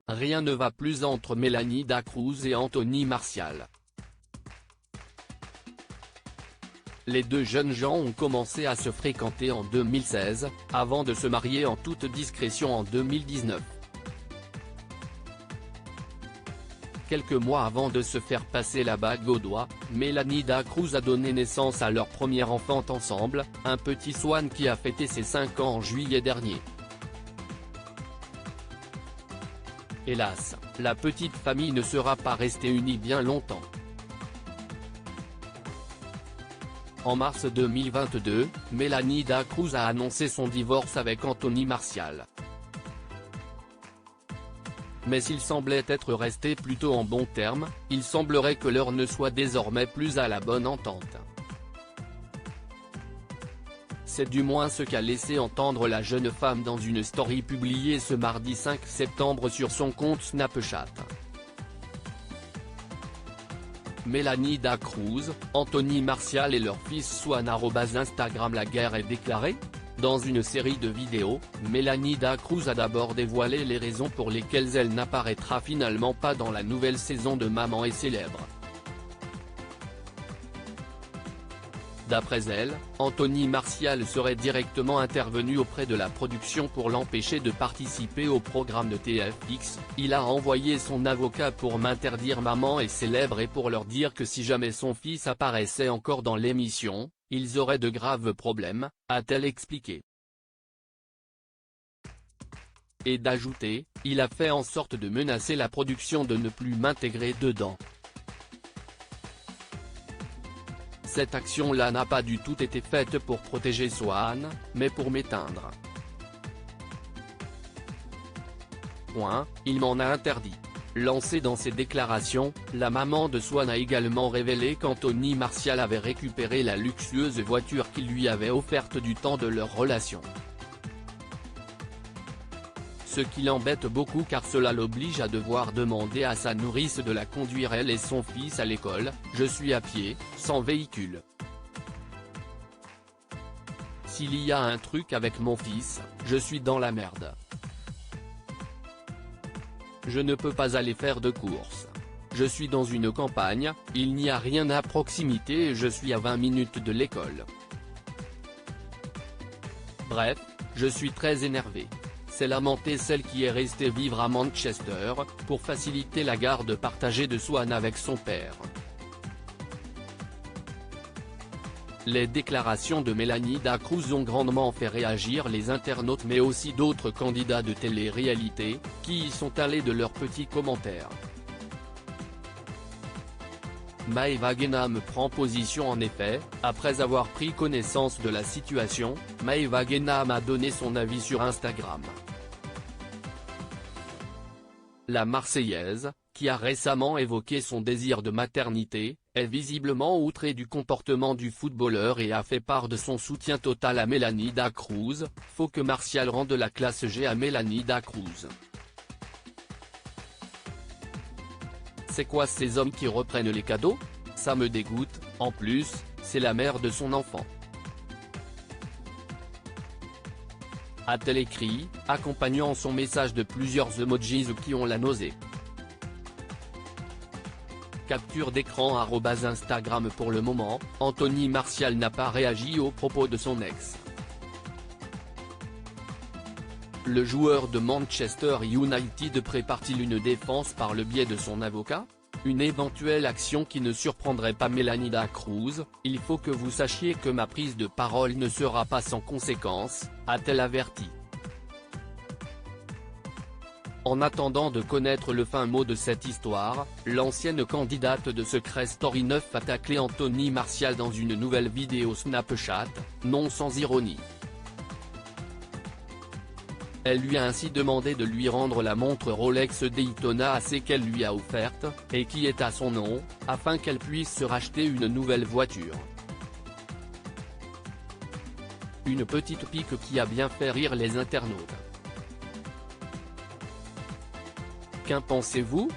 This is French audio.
Rien ne va plus entre Mélanie Dacruz et Anthony Martial. Les deux jeunes gens ont commencé à se fréquenter en 2016, avant de se marier en toute discrétion en 2019. Quelques mois avant de se faire passer la bague au doigt, Mélanie Dacruz a donné naissance à leur premier enfant ensemble, un petit Swan qui a fêté ses 5 ans en juillet dernier. Hélas, la petite famille ne sera pas restée unie bien longtemps. En mars 2022, Mélanie Dacruz a annoncé son divorce avec Anthony Martial. Mais s'ils semblaient être restés plutôt en bons termes, il semblerait que l'heure ne soit désormais plus à la bonne entente. C'est du moins ce qu'a laissé entendre la jeune femme dans une story publiée ce mardi 5 septembre sur son compte Snapchat. Mélanie Dacruz, Anthony Martial et leur fils Swan @Instagram. La guerre est déclarée ? Dans une série de vidéos, Mélanie Dacruz a d'abord dévoilé les raisons pour lesquelles elle n'apparaîtra finalement pas dans la nouvelle saison de Maman est célèbre. D'après elle, Anthony Martial serait directement intervenu auprès de la production pour l'empêcher de participer au programme de TFX. Il a envoyé son avocat pour m'interdire Maman est célèbre et pour leur dire que si jamais son fils apparaissait encore dans l'émission, ils auraient de graves problèmes, a-t-elle expliqué. Et d'ajouter, il a fait en sorte de menacer la production de ne plus m'intégrer dedans. Cette action-là n'a pas du tout été faite pour protéger Swan, mais pour m'éteindre. Il m'en a interdit. Lancée dans ses déclarations, la maman de Swan a également révélé qu'Anthony Martial avait récupéré la luxueuse voiture qu'il lui avait offerte du temps de leur relation. Ce qui l'embête beaucoup car cela l'oblige à devoir demander à sa nourrice de la conduire elle et son fils à l'école. Je suis à pied, sans véhicule. S'il y a un truc avec mon fils, je suis dans la merde. Je ne peux pas aller faire de courses. Je suis dans une campagne, il n'y a rien à proximité et je suis à 20 minutes de l'école. Bref, je suis très énervé. C'est lamenté celle qui est restée vivre à Manchester, pour faciliter la garde partagée de Swan avec son père. Les déclarations de Mélanie Dacruz ont grandement fait réagir les internautes mais aussi d'autres candidats de télé-réalité, qui y sont allés de leurs petits commentaires. Maeva Guénam prend position. En effet, après avoir pris connaissance de la situation, Maeva Guénam a donné son avis sur Instagram. La Marseillaise, qui a récemment évoqué son désir de maternité, est visiblement outrée du comportement du footballeur et a fait part de son soutien total à Mélanie Dacruz. Faut que Martial rende la classe G à Mélanie Dacruz. C'est quoi ces hommes qui reprennent les cadeaux? Ça me dégoûte, en plus, c'est la mère de son enfant. A-t-elle écrit, accompagnant son message de plusieurs emojis qui ont la nausée. Capture d'écran @Instagram. Pour le moment, Anthony Martial n'a pas réagi aux propos de son ex. Le joueur de Manchester United prépare-t-il une défense par le biais de son avocat? Une éventuelle action qui ne surprendrait pas Mélanie Dacruz. Il faut que vous sachiez que ma prise de parole ne sera pas sans conséquences, a-t-elle averti. En attendant de connaître le fin mot de cette histoire, l'ancienne candidate de Secret Story 9 a taclé Anthony Martial dans une nouvelle vidéo Snapchat, non sans ironie. Elle lui a ainsi demandé de lui rendre la montre Rolex Daytona AC qu'elle lui a offerte, et qui est à son nom, afin qu'elle puisse se racheter une nouvelle voiture. Une petite pique qui a bien fait rire les internautes. Qu'en pensez-vous ?